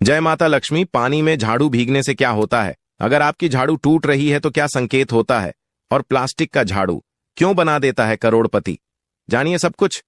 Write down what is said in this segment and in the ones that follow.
जय माता लक्ष्मी। पानी में झाड़ू भीगने से क्या होता है? अगर आपकी झाड़ू टूट रही है तो क्या संकेत होता है? और प्लास्टिक का झाड़ू क्यों बना देता है करोड़पति? जानिए सब कुछ।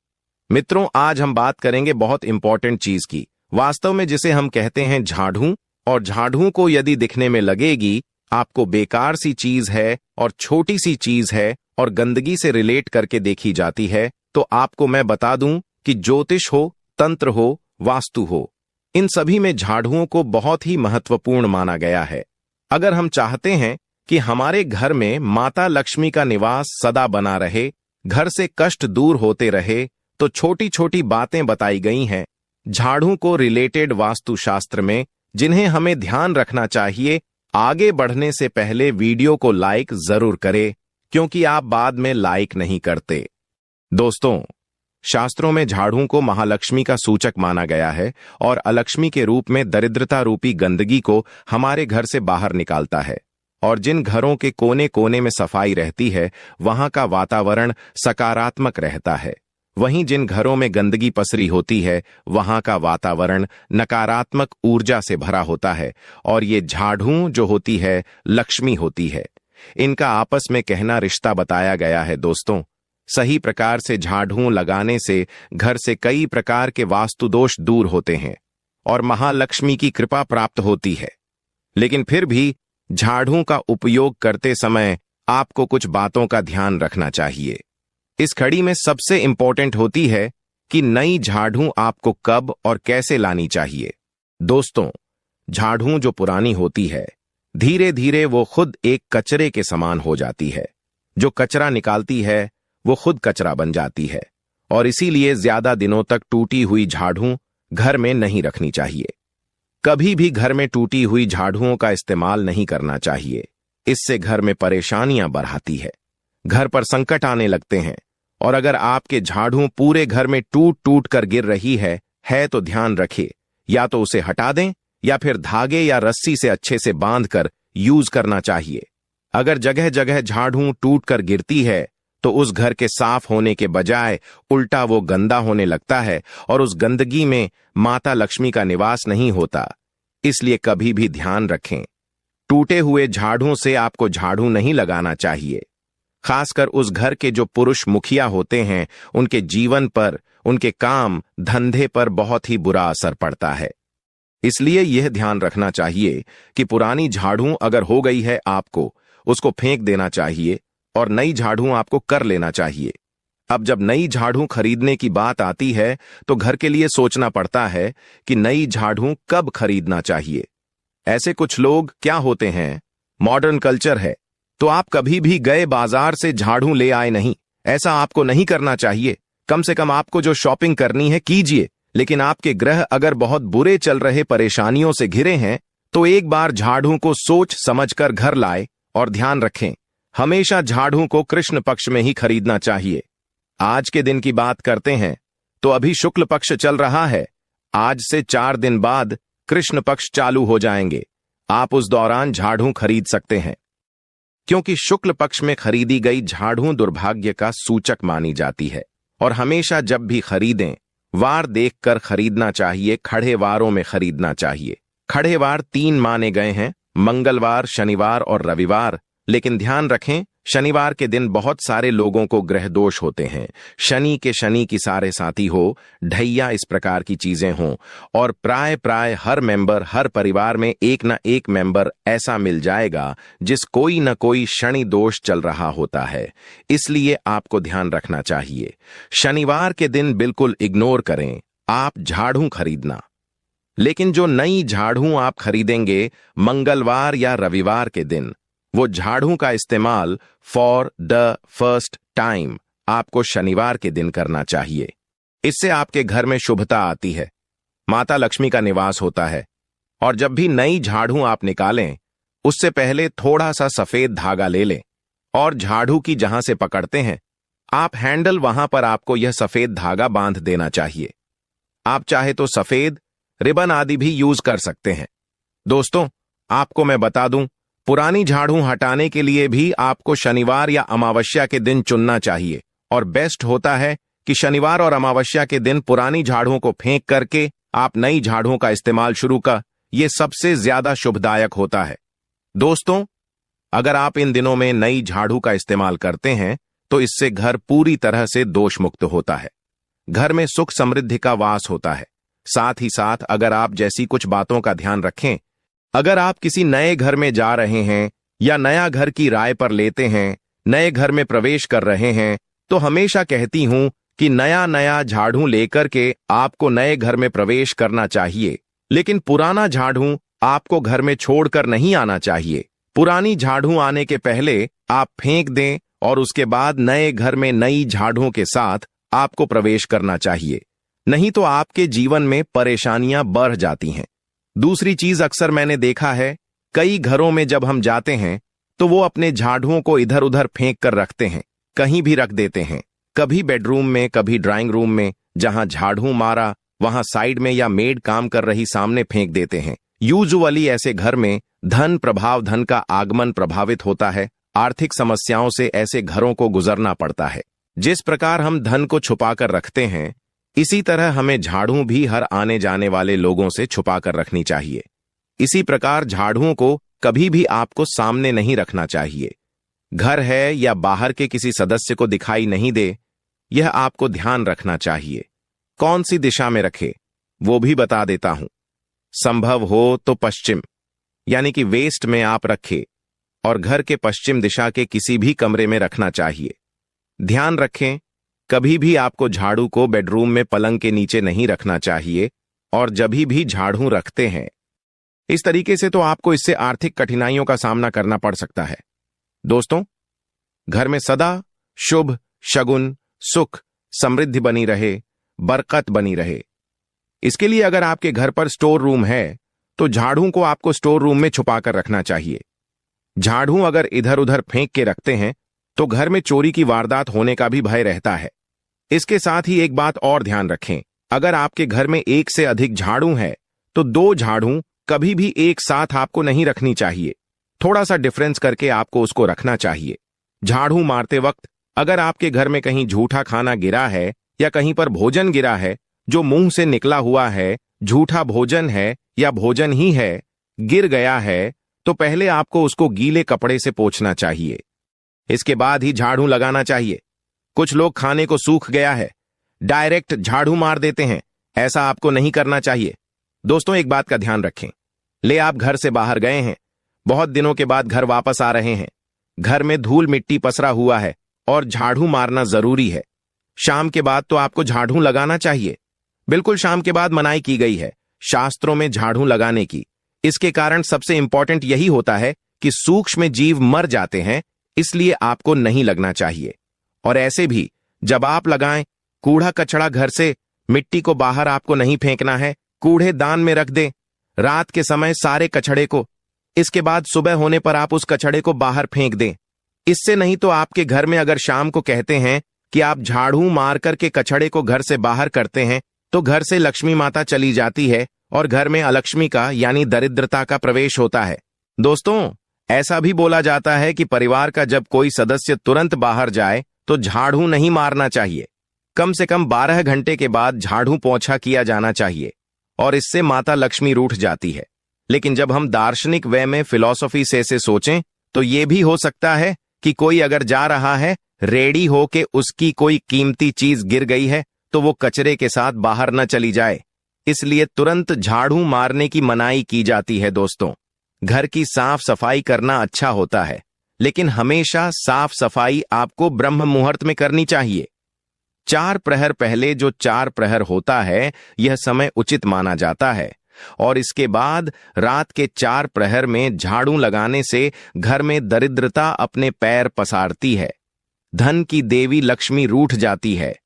मित्रों, आज हम बात करेंगे बहुत इंपॉर्टेंट चीज की। वास्तव में जिसे हम कहते हैं झाड़ू, और झाड़ू को यदि दिखने में लगेगी आपको बेकार सी चीज है और छोटी सी चीज है और गंदगी से रिलेट करके देखी जाती है, तो आपको मैं बता दूं कि ज्योतिष हो, तंत्र हो, वास्तु हो, इन सभी में झाड़ुओं को बहुत ही महत्वपूर्ण माना गया है। अगर हम चाहते हैं कि हमारे घर में माता लक्ष्मी का निवास सदा बना रहे, घर से कष्ट दूर होते रहे, तो छोटी छोटी बातें बताई गई हैं झाड़ू को रिलेटेड वास्तुशास्त्र में, जिन्हें हमें ध्यान रखना चाहिए। आगे बढ़ने से पहले वीडियो को लाइक जरूर करें, क्योंकि आप बाद में लाइक नहीं करते। दोस्तों, शास्त्रों में झाड़ू को महालक्ष्मी का सूचक माना गया है और अलक्ष्मी के रूप में दरिद्रता रूपी गंदगी को हमारे घर से बाहर निकालता है। और जिन घरों के कोने कोने में सफाई रहती है, वहां का वातावरण सकारात्मक रहता है। वहीं जिन घरों में गंदगी पसरी होती है, वहां का वातावरण नकारात्मक ऊर्जा से भरा होता है। और ये झाड़ू जो होती है, लक्ष्मी होती है। इनका आपस में कहना रिश्ता बताया गया है। दोस्तों, सही प्रकार से झाड़ू लगाने से घर से कई प्रकार के वास्तु दोष दूर होते हैं और महालक्ष्मी की कृपा प्राप्त होती है। लेकिन फिर भी झाड़ू का उपयोग करते समय आपको कुछ बातों का ध्यान रखना चाहिए। इस कड़ी में सबसे इंपॉर्टेंट होती है कि नई झाड़ू आपको कब और कैसे लानी चाहिए। दोस्तों, झाड़ू जो पुरानी होती है, धीरे धीरे वो खुद एक कचरे के समान हो जाती है। जो कचरा निकालती है वो खुद कचरा बन जाती है, और इसीलिए ज्यादा दिनों तक टूटी हुई झाड़ू घर में नहीं रखनी चाहिए। कभी भी घर में टूटी हुई झाड़ुओं का इस्तेमाल नहीं करना चाहिए। इससे घर में परेशानियां बढ़ाती है, घर पर संकट आने लगते हैं। और अगर आपके झाड़ू पूरे घर में टूट टूट कर गिर रही है तो ध्यान रखें, या तो उसे हटा दें या फिर धागे या रस्सी से अच्छे से बांध कर यूज करना चाहिए। अगर जगह जगह झाड़ू टूट कर गिरती है तो उस घर के साफ होने के बजाय उल्टा वो गंदा होने लगता है, और उस गंदगी में माता लक्ष्मी का निवास नहीं होता। इसलिए कभी भी ध्यान रखें, टूटे हुए झाड़ू से आपको झाड़ू नहीं लगाना चाहिए। खासकर उस घर के जो पुरुष मुखिया होते हैं, उनके जीवन पर, उनके काम धंधे पर बहुत ही बुरा असर पड़ता है। इसलिए यह ध्यान रखना चाहिए कि पुरानी झाड़ू अगर हो गई है, आपको उसको फेंक देना चाहिए और नई झाड़ू आपको कर लेना चाहिए। अब जब नई झाड़ू खरीदने की बात आती है तो घर के लिए सोचना पड़ता है कि नई झाड़ू कब खरीदना चाहिए। ऐसे कुछ लोग क्या होते हैं, मॉडर्न कल्चर है तो आप कभी भी गए बाजार से झाड़ू ले आए नहीं। ऐसा आपको नहीं करना चाहिए। कम से कम आपको जो शॉपिंग करनी है कीजिए, लेकिन आपके ग्रह अगर बहुत बुरे चल रहे, परेशानियों से घिरे हैं, तो एक बार झाड़ू को सोच समझकर घर लाए। और ध्यान रखें, हमेशा झाड़ू को कृष्ण पक्ष में ही खरीदना चाहिए। आज के दिन की बात करते हैं तो अभी शुक्ल पक्ष चल रहा है। आज से 4 दिन बाद कृष्ण पक्ष चालू हो जाएंगे। आप उस दौरान झाड़ू खरीद सकते हैं, क्योंकि शुक्ल पक्ष में खरीदी गई झाड़ू दुर्भाग्य का सूचक मानी जाती है। और हमेशा जब भी खरीदें, वार देखकर खरीदना चाहिए। खड़े वारों में खरीदना चाहिए। खड़े वार 3 माने गए हैं, मंगलवार, शनिवार और रविवार। लेकिन ध्यान रखें, शनिवार के दिन बहुत सारे लोगों को ग्रह दोष होते हैं। शनि की सारे साथी हो, ढैया इस प्रकार की चीजें हों, और प्राय हर मेंबर, हर परिवार में एक ना एक मेंबर ऐसा मिल जाएगा जिस कोई न कोई शनि दोष चल रहा होता है। इसलिए आपको ध्यान रखना चाहिए। शनिवार के दिन बिल्कुल इग्नोर करें आप झाड़ू खरीदना। लेकिन जो नई झाड़ू आप खरीदेंगे मंगलवार या रविवार के दिन, वो झाड़ू का इस्तेमाल फॉर द फर्स्ट टाइम आपको शनिवार के दिन करना चाहिए। इससे आपके घर में शुभता आती है, माता लक्ष्मी का निवास होता है। और जब भी नई झाड़ू आप निकालें, उससे पहले थोड़ा सा सफेद धागा ले लें और झाड़ू की जहां से पकड़ते हैं, आप हैंडल, वहां पर आपको यह सफेद धागा बांध देना चाहिए। आप चाहे तो सफेद रिबन आदि भी यूज कर सकते हैं। दोस्तों, आपको मैं बता दूं, पुरानी झाड़ू हटाने के लिए भी आपको शनिवार या अमावस्या के दिन चुनना चाहिए। और बेस्ट होता है कि शनिवार और अमावस्या के दिन पुरानी झाड़ुओं को फेंक करके आप नई झाड़ुओं का इस्तेमाल शुरू कर, ये सबसे ज्यादा शुभदायक होता है। दोस्तों, अगर आप इन दिनों में नई झाड़ू का इस्तेमाल करते हैं तो इससे घर पूरी तरह से दोष मुक्त होता है। घर में सुख समृद्धि का वास होता है। साथ ही साथ अगर आप जैसी कुछ बातों का ध्यान रखें, अगर आप किसी नए घर में जा रहे हैं या नया घर की राय पर लेते हैं, नए घर में प्रवेश कर रहे हैं, तो हमेशा कहती हूं कि नया नया झाड़ू लेकर के आपको नए घर में प्रवेश करना चाहिए, लेकिन पुराना झाड़ू आपको घर में छोड़कर नहीं आना चाहिए। पुरानी झाड़ू आने के पहले आप फेंक दें और उसके बाद नए घर में नई झाड़ू के साथ आपको प्रवेश करना चाहिए, नहीं तो आपके जीवन में परेशानियां बढ़ जाती हैं। दूसरी चीज अक्सर मैंने देखा है, कई घरों में जब हम जाते हैं तो वो अपने झाड़ुओं को इधर उधर फेंक कर रखते हैं, कहीं भी रख देते हैं, कभी बेडरूम में, कभी ड्राइंग रूम में। जहां झाड़ू मारा वहां साइड में या मेड काम कर रही सामने फेंक देते हैं। यूजुअली ऐसे घर में धन प्रभाव, धन का आगमन प्रभावित होता है। आर्थिक समस्याओं से ऐसे घरों को गुजरना पड़ता है। जिस प्रकार हम धन को छुपाकर रखते हैं, इसी तरह हमें झाड़ू भी हर आने जाने वाले लोगों से छुपाकर रखनी चाहिए। इसी प्रकार झाड़ुओं को कभी भी आपको सामने नहीं रखना चाहिए। घर है या बाहर के किसी सदस्य को दिखाई नहीं दे, यह आपको ध्यान रखना चाहिए। कौन सी दिशा में रखे वो भी बता देता हूं। संभव हो तो पश्चिम यानी कि वेस्ट में आप रखें और घर के पश्चिम दिशा के किसी भी कमरे में रखना चाहिए। ध्यान रखें, कभी भी आपको झाड़ू को बेडरूम में पलंग के नीचे नहीं रखना चाहिए। और जब भी झाड़ू रखते हैं इस तरीके से तो आपको इससे आर्थिक कठिनाइयों का सामना करना पड़ सकता है। दोस्तों, घर में सदा शुभ शगुन, सुख समृद्धि बनी रहे, बरकत बनी रहे, इसके लिए अगर आपके घर पर स्टोर रूम है तो झाड़ू को आपको स्टोर रूम में छुपाकर रखना चाहिए। झाड़ू अगर इधर उधर फेंक के रखते हैं तो घर में चोरी की वारदात होने का भी भय रहता है। इसके साथ ही एक बात और ध्यान रखें, अगर आपके घर में एक से अधिक झाड़ू है तो 2 झाड़ू कभी भी एक साथ आपको नहीं रखनी चाहिए। थोड़ा सा डिफरेंस करके आपको उसको रखना चाहिए। झाड़ू मारते वक्त अगर आपके घर में कहीं झूठा खाना गिरा है या कहीं पर भोजन गिरा है जो मुंह से निकला हुआ है, झूठा भोजन है या भोजन ही है, गिर गया है, तो पहले आपको उसको गीले कपड़े से पोंछना चाहिए। इसके बाद ही झाड़ू लगाना चाहिए। कुछ लोग खाने को सूख गया है डायरेक्ट झाड़ू मार देते हैं, ऐसा आपको नहीं करना चाहिए। दोस्तों, एक बात का ध्यान रखें, ले आप घर से बाहर गए हैं, बहुत दिनों के बाद घर वापस आ रहे हैं, घर में धूल मिट्टी पसरा हुआ है और झाड़ू मारना जरूरी है। शाम के बाद तो आपको झाड़ू लगाना चाहिए। बिल्कुल शाम के बाद मनाही की गई है शास्त्रों में झाड़ू लगाने की। इसके कारण सबसे इंपॉर्टेंट यही होता है कि सूक्ष्म जीव मर जाते हैं, इसलिए आपको नहीं लगना चाहिए। और ऐसे भी जब आप लगाएं, कूड़ा कचड़ा घर से, मिट्टी को बाहर आपको नहीं फेंकना है, कूड़े दान में रख दें रात के समय सारे कचड़े को। इसके बाद सुबह होने पर आप उस कचड़े को बाहर फेंक दें। इससे नहीं तो आपके घर में अगर शाम को कहते हैं कि आप झाड़ू मार करके कचड़े को घर से बाहर करते हैं तो घर से लक्ष्मी माता चली जाती है और घर में अलक्ष्मी का यानी दरिद्रता का प्रवेश होता है। दोस्तों, ऐसा भी बोला जाता है कि परिवार का जब कोई सदस्य तुरंत बाहर जाए तो झाड़ू नहीं मारना चाहिए। कम से कम 12 घंटे के बाद झाड़ू पोंछा किया जाना चाहिए और इससे माता लक्ष्मी रूठ जाती है। लेकिन जब हम दार्शनिक वे में फिलॉसफी से सोचें तो यह भी हो सकता है कि कोई अगर जा रहा है रेडी हो के उसकी कोई कीमती चीज गिर गई है तो वो कचरे के साथ बाहर न चली जाए, इसलिए तुरंत झाड़ू मारने की मनाही की जाती है। दोस्तों, घर की साफ सफाई करना अच्छा होता है, लेकिन हमेशा साफ सफाई आपको ब्रह्म मुहूर्त में करनी चाहिए। 4 प्रहर पहले जो 4 प्रहर होता है यह समय उचित माना जाता है और इसके बाद रात के 4 प्रहर में झाड़ू लगाने से घर में दरिद्रता अपने पैर पसारती है, धन की देवी लक्ष्मी रूठ जाती है।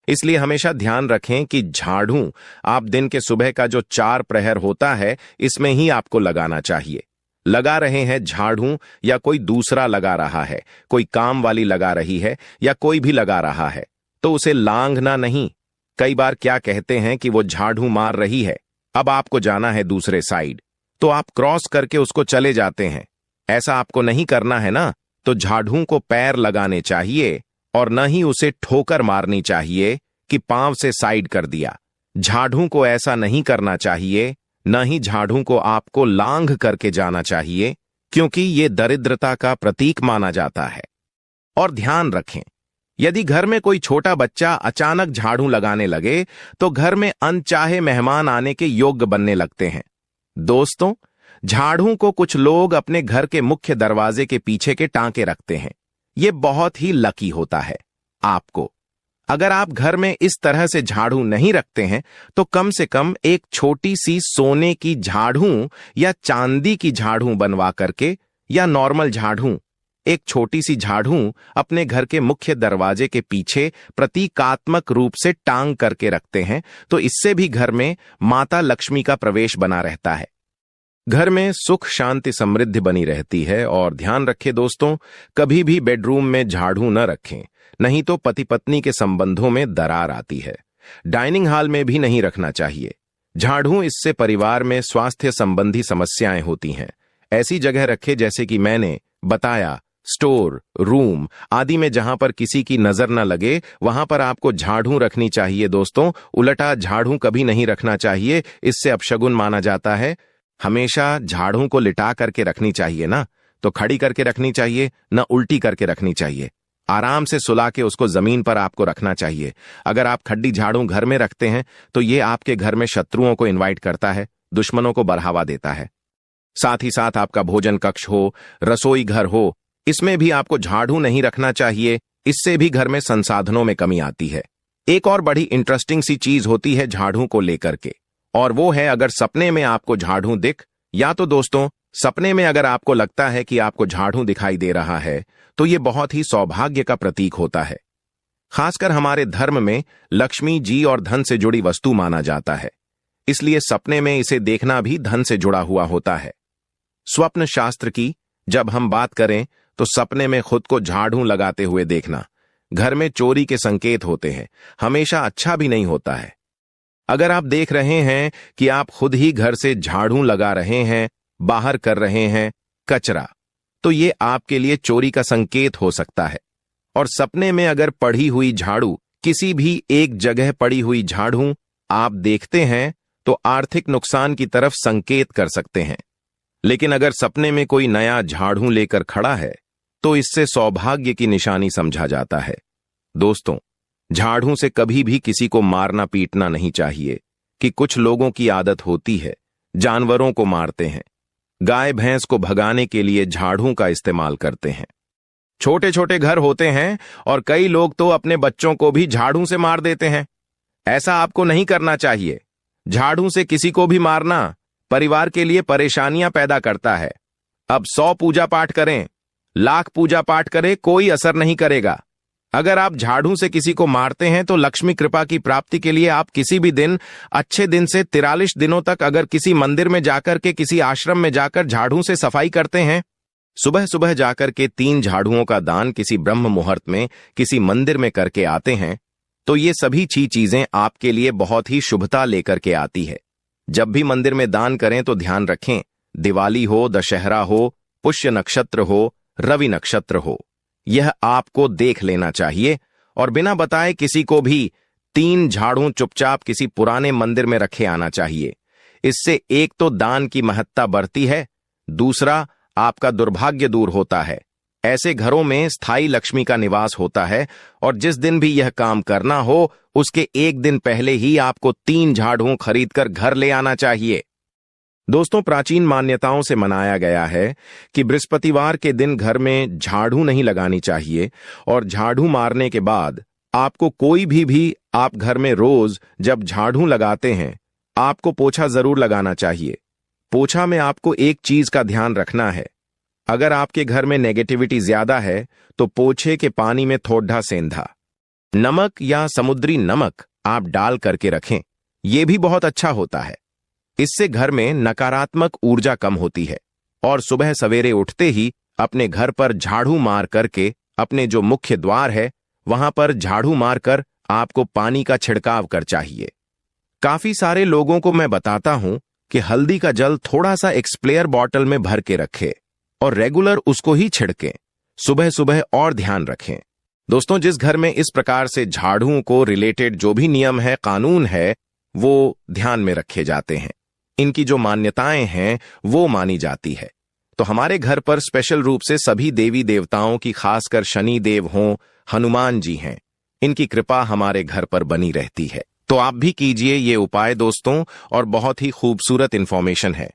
इसलिए हमेशा ध्यान रखें कि झाड़ू आप दिन के सुबह का जो 4 प्रहर होता है इसमें ही आपको लगाना चाहिए। लगा रहे हैं झाड़ू या कोई दूसरा लगा रहा है, कोई काम वाली लगा रही है या कोई भी लगा रहा है, तो उसे लांघना नहीं। कई बार क्या कहते हैं कि वो झाड़ू मार रही है, अब आपको जाना है दूसरे साइड, तो आप क्रॉस करके उसको चले जाते हैं। ऐसा आपको नहीं करना है ना, तो झाड़ू को पैर लगाने चाहिए और न ही उसे ठोकर मारनी चाहिए कि पांव से साइड कर दिया। झाड़ू को ऐसा नहीं करना चाहिए, न ही झाड़ू को आपको लांघ करके जाना चाहिए, क्योंकि ये दरिद्रता का प्रतीक माना जाता है। और ध्यान रखें, यदि घर में कोई छोटा बच्चा अचानक झाड़ू लगाने लगे तो घर में अनचाहे मेहमान आने के योग्य बनने लगते हैं। दोस्तों, झाड़ू को कुछ लोग अपने घर के मुख्य दरवाजे के पीछे के टांके रखते हैं। ये बहुत ही लकी होता है आपको। अगर आप घर में इस तरह से झाड़ू नहीं रखते हैं तो कम से कम एक छोटी सी सोने की झाड़ू या चांदी की झाड़ू बनवा करके, या नॉर्मल झाड़ू, एक छोटी सी झाड़ू अपने घर के मुख्य दरवाजे के पीछे प्रतीकात्मक रूप से टांग करके रखते हैं, तो इससे भी घर में माता लक्ष्मी का प्रवेश बना रहता है। घर में सुख शांति समृद्धि बनी रहती है। और ध्यान रखें दोस्तों, कभी भी बेडरूम में झाड़ू न रखें, नहीं तो पति पत्नी के संबंधों में दरार आती है। डाइनिंग हॉल में भी नहीं रखना चाहिए झाड़ू, इससे परिवार में स्वास्थ्य संबंधी समस्याएं होती हैं। ऐसी जगह रखें जैसे कि मैंने बताया, स्टोर, रूम आदि में, जहां पर किसी की नजर न लगे, वहां पर आपको झाड़ू रखनी चाहिए दोस्तों। उल्टा झाड़ू कभी नहीं रखना चाहिए, इससे अपशगुन माना जाता है। हमेशा झाड़ू को लिटा करके रखनी चाहिए ना, तो खड़ी करके रखनी चाहिए, न उल्टी करके रखनी चाहिए। आराम से सुला के उसको जमीन पर आपको रखना चाहिए। अगर आप खड्डी झाड़ू घर में रखते हैं तो ये आपके घर में शत्रुओं को इनवाइट करता है, दुश्मनों को बढ़ावा देता है। साथ ही साथ आपका भोजन कक्ष हो, रसोई घर हो, इसमें भी आपको झाड़ू नहीं रखना चाहिए। इससे भी घर में संसाधनों में कमी आती है। एक और बड़ी इंटरेस्टिंग सी चीज होती है झाड़ू को लेकर के, और वो है, अगर सपने में आपको झाड़ू दिख, या तो दोस्तों सपने में अगर आपको लगता है कि आपको झाड़ू दिखाई दे रहा है, तो ये बहुत ही सौभाग्य का प्रतीक होता है। खासकर हमारे धर्म में लक्ष्मी जी और धन से जुड़ी वस्तु माना जाता है, इसलिए सपने में इसे देखना भी धन से जुड़ा हुआ होता है। स्वप्न शास्त्र की जब हम बात करें तो सपने में खुद को झाड़ू लगाते हुए देखना घर में चोरी के संकेत होते हैं, हमेशा अच्छा भी नहीं होता है। अगर आप देख रहे हैं कि आप खुद ही घर से झाड़ू लगा रहे हैं, बाहर कर रहे हैं कचरा, तो ये आपके लिए चोरी का संकेत हो सकता है। और सपने में अगर पड़ी हुई झाड़ू, किसी भी एक जगह पड़ी हुई झाड़ू आप देखते हैं तो आर्थिक नुकसान की तरफ संकेत कर सकते हैं। लेकिन अगर सपने में कोई नया झाड़ू लेकर खड़ा है तो इससे सौभाग्य की निशानी समझा जाता है। दोस्तों, झाड़ू से कभी भी किसी को मारना पीटना नहीं चाहिए, कि कुछ लोगों की आदत होती है जानवरों को मारते हैं, गाय भैंस को भगाने के लिए झाड़ू का इस्तेमाल करते हैं। छोटे छोटे घर होते हैं और कई लोग तो अपने बच्चों को भी झाड़ू से मार देते हैं। ऐसा आपको नहीं करना चाहिए। झाड़ू से किसी को भी मारना परिवार के लिए परेशानियां पैदा करता है। अब 100 पूजा पाठ करें, लाख पूजा पाठ करें, कोई असर नहीं करेगा। अगर आप झाड़ू से किसी को मारते हैं तो लक्ष्मी कृपा की प्राप्ति के लिए आप किसी भी दिन, अच्छे दिन से 43 दिनों तक अगर किसी मंदिर में जाकर के, किसी आश्रम में जाकर झाड़ू से सफाई करते हैं, सुबह सुबह जाकर के 3 झाड़ुओं का दान किसी ब्रह्म मुहूर्त में किसी मंदिर में करके आते हैं, तो ये सभी चीजें आपके लिए बहुत ही शुभता लेकर के आती है। जब भी मंदिर में दान करें तो ध्यान रखें, दिवाली हो, दशहरा हो, पुष्य नक्षत्र हो, रवि नक्षत्र हो, यह आपको देख लेना चाहिए और बिना बताए किसी को भी 3 झाड़ू चुपचाप किसी पुराने मंदिर में रखे आना चाहिए। इससे एक तो दान की महत्ता बढ़ती है, दूसरा आपका दुर्भाग्य दूर होता है। ऐसे घरों में स्थायी लक्ष्मी का निवास होता है और जिस दिन भी यह काम करना हो उसके एक दिन पहले ही आपको 3 झाड़ू खरीदकर घर ले आना चाहिए। दोस्तों, प्राचीन मान्यताओं से मनाया गया है कि बृहस्पतिवार के दिन घर में झाड़ू नहीं लगानी चाहिए और झाड़ू मारने के बाद आपको कोई भी आप घर में रोज जब झाड़ू लगाते हैं आपको पोछा जरूर लगाना चाहिए। पोछा में आपको एक चीज का ध्यान रखना है, अगर आपके घर में नेगेटिविटी ज्यादा है तो पोछे के पानी में थोड़ा सेंधा नमक या समुद्री नमक आप डाल करके रखें, यह भी बहुत अच्छा होता है। इससे घर में नकारात्मक ऊर्जा कम होती है। और सुबह सवेरे उठते ही अपने घर पर झाड़ू मार करके, अपने जो मुख्य द्वार है वहां पर झाड़ू मारकर आपको पानी का छिड़काव कर चाहिए। काफी सारे लोगों को मैं बताता हूं कि हल्दी का जल थोड़ा सा एक्सप्लेयर बॉटल में भर के रखें और रेगुलर उसको ही छिड़कें सुबह सुबह, और ध्यान रखें। दोस्तों, जिस घर में इस प्रकार से झाड़ू को रिलेटेड जो भी नियम है, कानून है, वो ध्यान में रखे जाते हैं। इनकी जो मान्यताएं हैं वो मानी जाती है। तो हमारे घर पर स्पेशल रूप से सभी देवी देवताओं की, खासकर शनि देव हों, हनुमान जी हैं, इनकी कृपा हमारे घर पर बनी रहती है। तो आप भी कीजिए ये उपाय दोस्तों, और बहुत ही खूबसूरत इंफॉर्मेशन है।